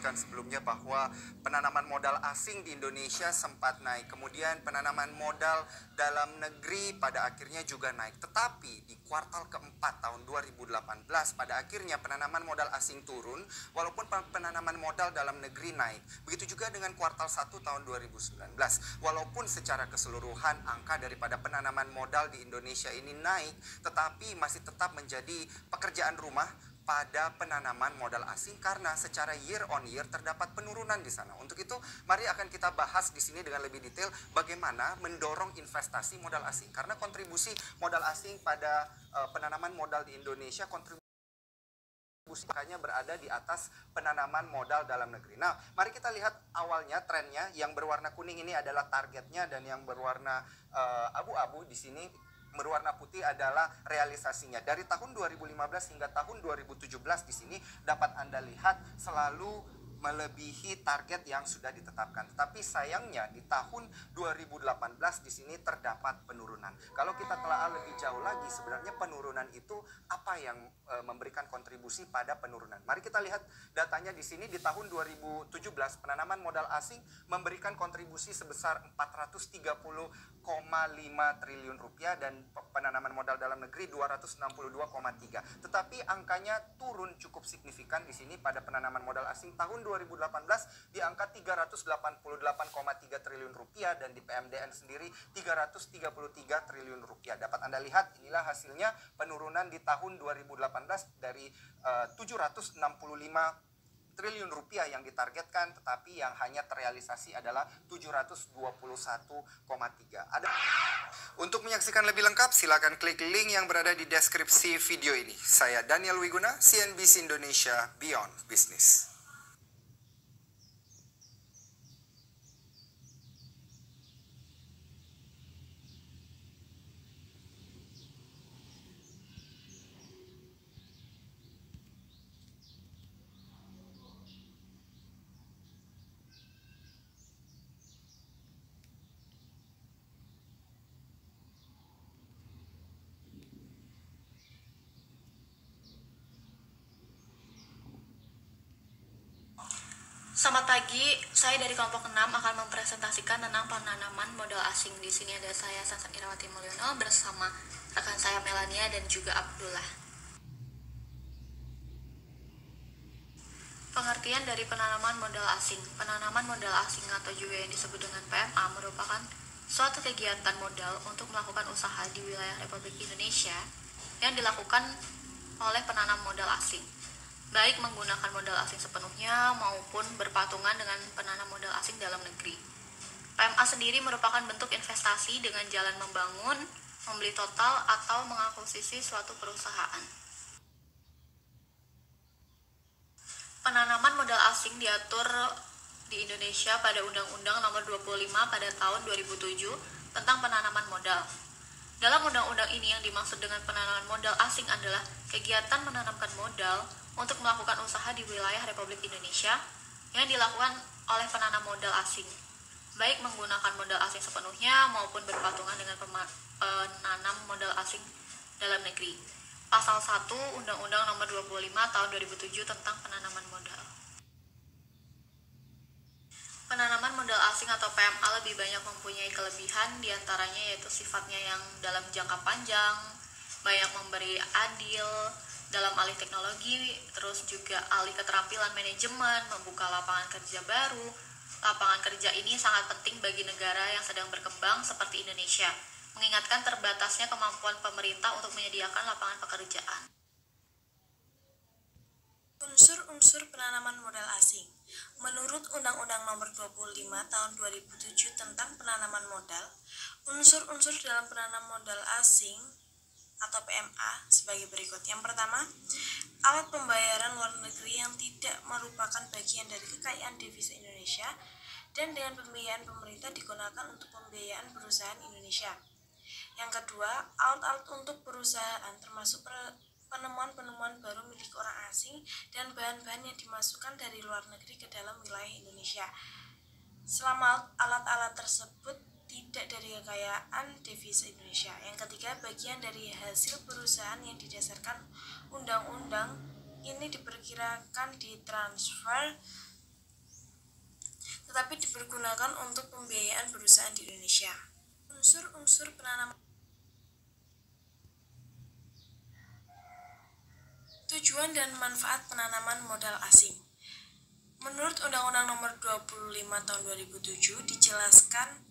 sebutkan sebelumnya bahwa penanaman modal asing di Indonesia sempat naik. Kemudian penanaman modal dalam negeri pada akhirnya juga naik. Tetapi di kuartal keempat tahun 2018 pada akhirnya penanaman modal asing turun walaupun penanaman modal dalam negeri naik. Begitu juga dengan kuartal 1 tahun 2019. Walaupun secara keseluruhan angka daripada penanaman modal di Indonesia ini naik, tetapi masih tetap menjadi pekerjaan rumah pada penanaman modal asing karena secara year on year terdapat penurunan di sana. Untuk itu, mari akan kita bahas di sini dengan lebih detail bagaimana mendorong investasi modal asing karena kontribusi modal asing pada penanaman modal di Indonesia makanya berada di atas penanaman modal dalam negeri. Nah, mari kita lihat awalnya trennya. Yang berwarna kuning ini adalah targetnya dan yang berwarna abu-abu di sini berwarna putih adalah realisasinya. Dari tahun 2015 hingga tahun 2017 di sini dapat Anda lihat selalu melebihi target yang sudah ditetapkan. Tetapi sayangnya di tahun 2018 di sini terdapat penurunan. Kalau kita telah lebih jauh lagi, sebenarnya penurunan itu apa yang memberikan kontribusi pada penurunan. Mari kita lihat datanya di sini. Di tahun 2017 penanaman modal asing memberikan kontribusi sebesar 430,5 triliun rupiah dan penanaman modal dalam negeri 262,3. Tetapi angkanya turun cukup signifikan di sini pada penanaman modal asing tahun 2018 di angka 388,3 triliun rupiah dan di PMDN sendiri 333 triliun rupiah. Dapat Anda lihat inilah hasilnya penurunan di tahun 2018 dari 765 triliun rupiah yang ditargetkan, tetapi yang hanya terrealisasi adalah 721,3. Untuk menyaksikan lebih lengkap, silakan klik link yang berada di deskripsi video ini. Saya Daniel Wiguna, CNBC Indonesia Beyond Business. Selamat pagi, saya dari kelompok 6 akan mempresentasikan tentang penanaman modal asing. Di sini ada saya, Sansan Irawati Mulyono, bersama rekan saya Melania dan juga Abdullah. Pengertian dari penanaman modal asing. Penanaman modal asing atau juga yang disebut dengan PMA merupakan suatu kegiatan modal untuk melakukan usaha di wilayah Republik Indonesia yang dilakukan oleh penanam modal asing, baik menggunakan modal asing sepenuhnya maupun berpatungan dengan penanam modal asing dalam negeri. PMA sendiri merupakan bentuk investasi dengan jalan membangun, membeli total, atau mengakuisisi suatu perusahaan. Penanaman modal asing diatur di Indonesia pada Undang-Undang Nomor 25 pada tahun 2007 tentang penanaman modal. Dalam undang-undang ini yang dimaksud dengan penanaman modal asing adalah kegiatan menanamkan modal untuk melakukan usaha di wilayah Republik Indonesia yang dilakukan oleh penanam modal asing, baik menggunakan modal asing sepenuhnya maupun berpatungan dengan penanam modal asing dalam negeri. Pasal 1 Undang-Undang Nomor 25 Tahun 2007 tentang penanaman modal. Penanaman modal asing atau PMA lebih banyak mempunyai kelebihan, diantaranya yaitu sifatnya yang dalam jangka panjang, banyak memberi adil dalam alih teknologi, terus juga alih keterampilan manajemen, membuka lapangan kerja baru. Lapangan kerja ini sangat penting bagi negara yang sedang berkembang seperti Indonesia, mengingatkan terbatasnya kemampuan pemerintah untuk menyediakan lapangan pekerjaan. Unsur-unsur penanaman modal asing. Menurut Undang-Undang Nomor 25 Tahun 2007 tentang penanaman modal, unsur-unsur dalam penanam modal asing atau PMA sebagai berikut. Yang pertama, alat pembayaran luar negeri yang tidak merupakan bagian dari kekayaan devisa Indonesia dan dengan pembiayaan pemerintah digunakan untuk pembiayaan perusahaan Indonesia. Yang kedua, alat-alat untuk perusahaan termasuk penemuan-penemuan baru milik orang asing dan bahan-bahan yang dimasukkan dari luar negeri ke dalam wilayah Indonesia. Selama alat-alat tersebut tidak dari kekayaan devisa Indonesia. Yang ketiga, bagian dari hasil perusahaan yang didasarkan undang-undang ini diperkirakan ditransfer tetapi dipergunakan untuk pembiayaan perusahaan di Indonesia. Unsur-unsur penanaman. Tujuan dan manfaat penanaman modal asing. Menurut Undang-Undang Nomor 25 Tahun 2007 dijelaskan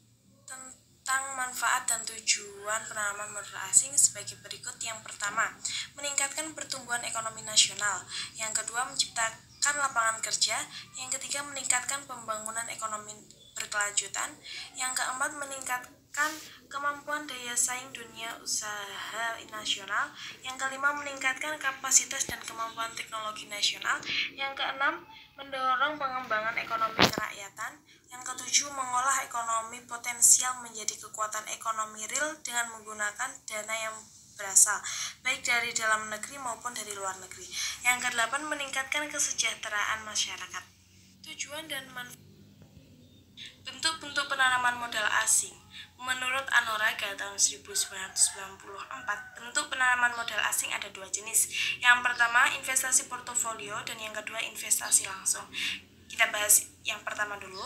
tentang manfaat dan tujuan penanaman modal asing sebagai berikut. Yang pertama, meningkatkan pertumbuhan ekonomi nasional. Yang kedua, menciptakan lapangan kerja. Yang ketiga, meningkatkan pembangunan ekonomi berkelanjutan. Yang keempat, meningkatkan kemampuan daya saing dunia usaha nasional. Yang kelima, meningkatkan kapasitas dan kemampuan teknologi nasional. Yang keenam, mendorong pengembangan ekonomi kerakyatan. Yang ketujuh, mengolah ekonomi potensial menjadi kekuatan ekonomi real dengan menggunakan dana yang berasal baik dari dalam negeri maupun dari luar negeri. Yang kedelapan, meningkatkan kesejahteraan masyarakat. Tujuan dan bentuk-bentuk penanaman modal asing. Menurut Anoraga tahun 1994, bentuk penanaman modal asing ada dua jenis. Yang pertama, investasi portofolio, dan yang kedua, investasi langsung. Kita bahas yang pertama dulu,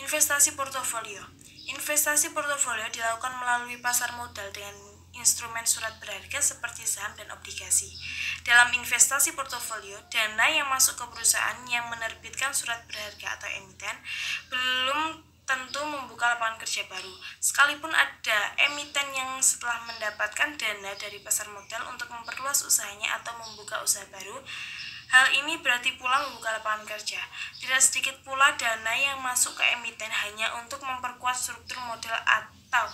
investasi portofolio. Investasi portofolio dilakukan melalui pasar modal dengan instrumen surat berharga seperti saham dan obligasi. Dalam investasi portofolio, dana yang masuk ke perusahaan yang menerbitkan surat berharga atau emiten belum tentu membuka lapangan kerja baru, sekalipun ada emiten yang setelah mendapatkan dana dari pasar modal untuk memperluas usahanya atau membuka usaha baru. Hal ini berarti pula membuka lapangan kerja. Tidak sedikit pula dana yang masuk ke emiten hanya untuk memperkuat struktur modal atau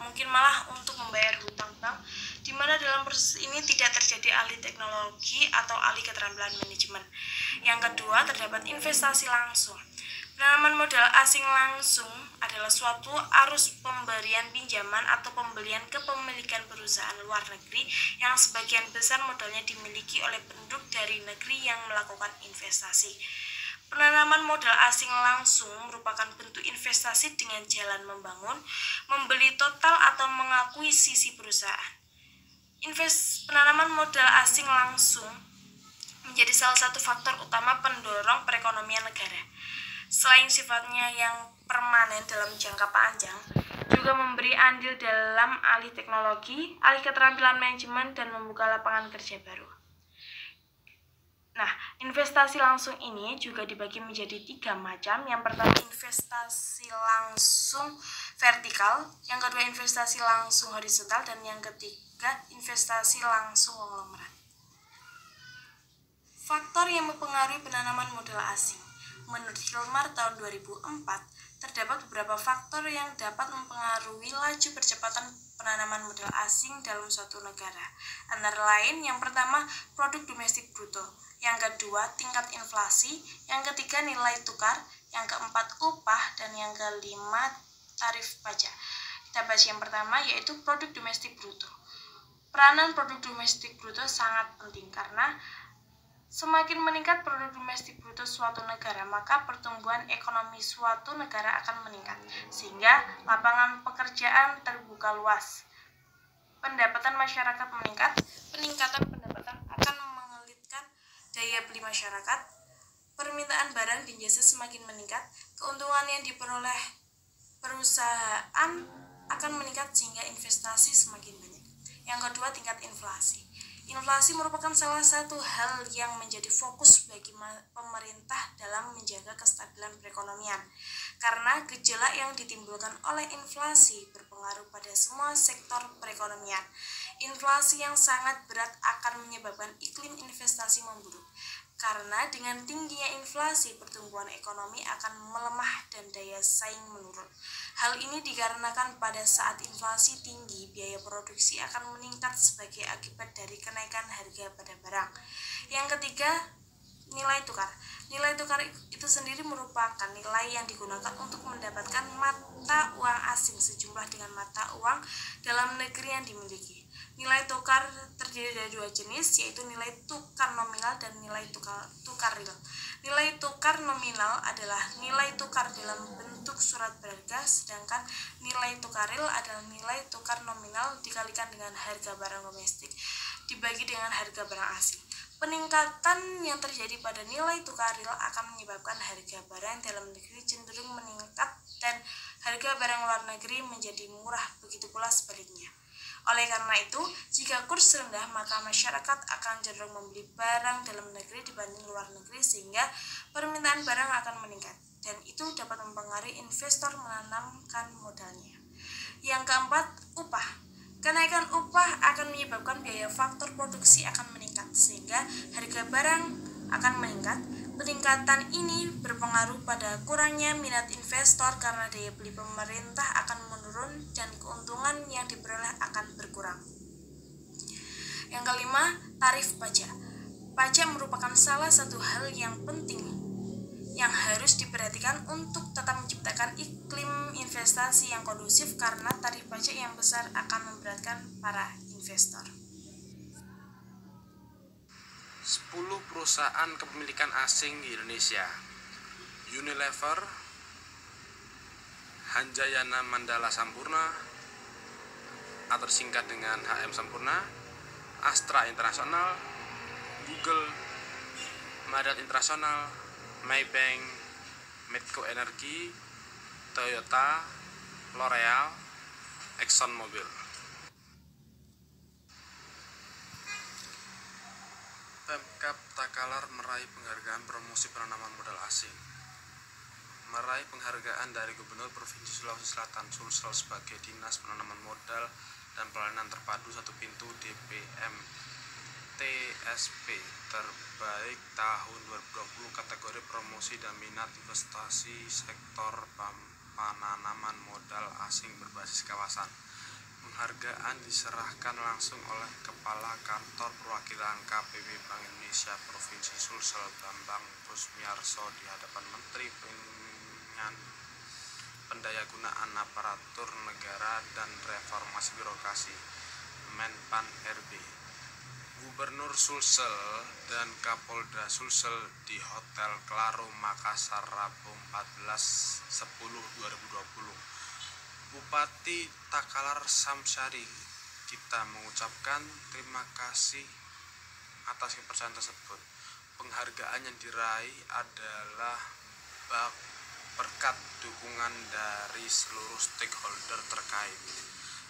mungkin malah untuk membayar hutang bank, di mana dalam proses ini tidak terjadi alih teknologi atau alih keterampilan manajemen. Yang kedua, terdapat investasi langsung. Penanaman modal asing langsung adalah suatu arus pemberian pinjaman atau pembelian kepemilikan perusahaan luar negeri yang sebagian besar modalnya dimiliki oleh penduduk dari negeri yang melakukan investasi. Penanaman modal asing langsung merupakan bentuk investasi dengan jalan membangun, membeli total atau mengakuisisi perusahaan. Penanaman modal asing langsung menjadi salah satu faktor utama pendorong perekonomian negara. Selain sifatnya yang permanen dalam jangka panjang, juga memberi andil dalam alih teknologi, alih keterampilan manajemen, dan membuka lapangan kerja baru. Nah, investasi langsung ini juga dibagi menjadi 3 macam. Yang pertama, investasi langsung vertikal. Yang kedua, investasi langsung horizontal. Dan yang ketiga, investasi langsung konglomerat. Faktor yang mempengaruhi penanaman modal asing. Menurut Hilmar tahun 2004, terdapat beberapa faktor yang dapat mempengaruhi laju percepatan penanaman modal asing dalam suatu negara. Antara lain, yang pertama, produk domestik bruto. Yang kedua, tingkat inflasi. Yang ketiga, nilai tukar. Yang keempat, upah. Dan yang kelima, tarif pajak. Kita bahas yang pertama, yaitu produk domestik bruto. Peranan produk domestik bruto sangat penting karena semakin meningkat produk domestik bruto suatu negara, maka pertumbuhan ekonomi suatu negara akan meningkat, sehingga lapangan pekerjaan terbuka luas. Pendapatan masyarakat meningkat. Peningkatan pendapatan akan mengelitkan daya beli masyarakat. Permintaan barang dan jasa semakin meningkat. Keuntungan yang diperoleh perusahaan akan meningkat sehingga investasi semakin banyak. Yang kedua, tingkat inflasi. Inflasi merupakan salah satu hal yang menjadi fokus bagi pemerintah dalam menjaga kestabilan perekonomian. Karena gejolak yang ditimbulkan oleh inflasi berpengaruh pada semua sektor perekonomian. Inflasi yang sangat berat akan menyebabkan iklim investasi memburuk. Karena dengan tingginya inflasi, pertumbuhan ekonomi akan melemah dan daya saing menurun. Hal ini dikarenakan pada saat inflasi tinggi, biaya produksi akan meningkat sebagai akibat dari kenaikan harga pada barang. Yang ketiga, nilai tukar. Nilai tukar itu sendiri merupakan nilai yang digunakan untuk mendapatkan mata uang asing sejumlah dengan mata uang dalam negeri yang dimiliki. Nilai tukar terdiri dari 2 jenis, yaitu nilai tukar nominal dan nilai tukar real. Nilai tukar nominal adalah nilai tukar dalam bentuk surat berharga, sedangkan nilai tukar real adalah nilai tukar nominal dikalikan dengan harga barang domestik dibagi dengan harga barang asing. Peningkatan yang terjadi pada nilai tukar real akan menyebabkan harga barang dalam negeri cenderung meningkat dan harga barang luar negeri menjadi murah, begitu pula sebaliknya. Oleh karena itu, jika kurs rendah, maka masyarakat akan cenderung membeli barang dalam negeri dibanding luar negeri sehingga permintaan barang akan meningkat, dan itu dapat mempengaruhi investor menanamkan modalnya. Yang keempat, upah. Kenaikan upah akan menyebabkan biaya faktor produksi akan meningkat, sehingga harga barang akan meningkat. Peningkatan ini berpengaruh pada kurangnya minat investor karena daya beli pemerintah akan menurun dan keuntungan yang diperoleh akan berkurang. Yang kelima, tarif pajak. Pajak merupakan salah satu hal yang penting yang harus diperhatikan untuk tetap menciptakan iklim investasi yang kondusif karena tarif pajak yang besar akan memberatkan para investor. 10 perusahaan kepemilikan asing di Indonesia. Unilever, Hanjayana Mandala Sampurna atau disingkat dengan HM Sampurna, Astra International, Google, Marriott International, Maybank, Medco Energi, Toyota, L'Oreal, ExxonMobil. Pemkab Takalar meraih penghargaan promosi penanaman modal asing. Meraih penghargaan dari Gubernur Provinsi Sulawesi Selatan Sulsel sebagai Dinas Penanaman Modal dan Pelayanan Terpadu Satu Pintu DPM TSP terbaik tahun 2020 kategori promosi dan minat investasi sektor penanaman modal asing berbasis kawasan. Penghargaan diserahkan langsung oleh Kepala Kantor Perwakilan KPB Bank Indonesia Provinsi Sulsel Bambang Rusmiarso di hadapan Menteri Pendayagunaan Aparatur Negara dan Reformasi Birokrasi Menpan RB. Gubernur Sulsel dan Kapolda Sulsel di Hotel Claro Makassar Rabu 14/10/2020. Bupati Takalar Samsyari, kita mengucapkan terima kasih atas kepercayaan tersebut. Penghargaan yang diraih adalah berkat dukungan dari seluruh stakeholder terkait.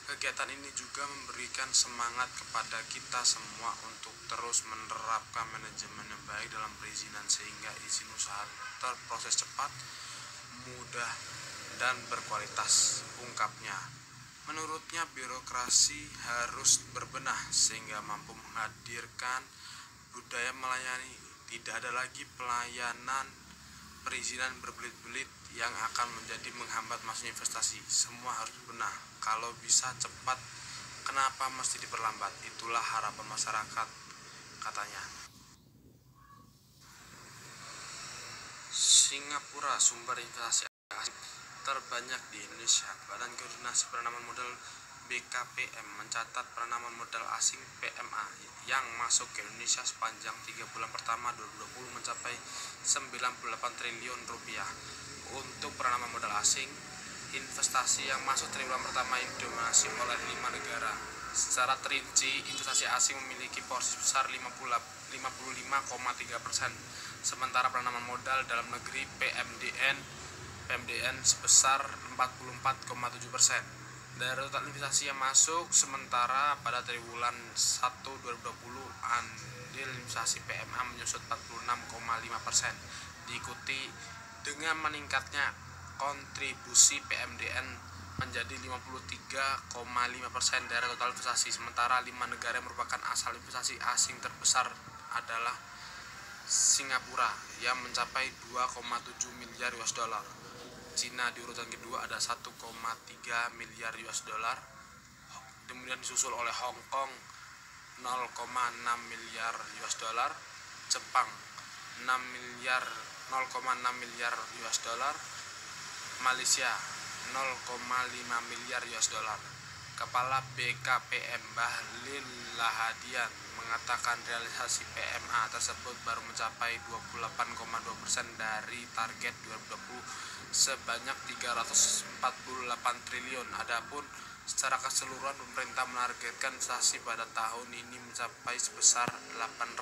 Kegiatan ini juga memberikan semangat kepada kita semua untuk terus menerapkan manajemen yang baik dalam perizinan sehingga izin usaha terproses cepat, mudah, dan berkualitas, ungkapnya. Menurutnya birokrasi harus berbenah sehingga mampu menghadirkan budaya melayani. Tidak ada lagi pelayanan perizinan berbelit-belit yang akan menjadi menghambat masuknya investasi. Semua harus berbenah. Kalau bisa cepat, kenapa mesti diperlambat? Itulah harapan masyarakat, katanya. Singapura, sumber investasi asing terbanyak di Indonesia. Badan Koordinasi Penanaman Modal BKPM mencatat penanaman modal asing PMA yang masuk ke Indonesia sepanjang 3 bulan pertama 2020 mencapai 98 triliun rupiah. Untuk penanaman modal asing, investasi yang masuk triwulan pertama ini didominasi oleh 5 negara. Secara terinci, investasi asing memiliki porsi besar 55,3%, sementara penanaman modal dalam negeri PMDN sebesar 44,7%. Dari total investasi yang masuk, sementara pada triwulan 1 2020 andil investasi PMA menyusut 46,5%, diikuti dengan meningkatnya kontribusi PMDN menjadi 53,5% dari total investasi. Sementara 5 negara yang merupakan asal investasi asing terbesar adalah Singapura yang mencapai 2,7 miliar US dollar. Cina di urutan kedua ada 1,3 miliar US dollar. Kemudian disusul oleh Hong Kong 0,6 miliar US dollar, Jepang 0,6 miliar US dollar, Malaysia 0,5 miliar US dollar. Kepala BKPM Bahlil Lahadian mengatakan realisasi PMA tersebut baru mencapai 28,2% dari target 2020 sebanyak 348 triliun. Adapun secara keseluruhan pemerintah menargetkan investasi pada tahun ini mencapai sebesar 800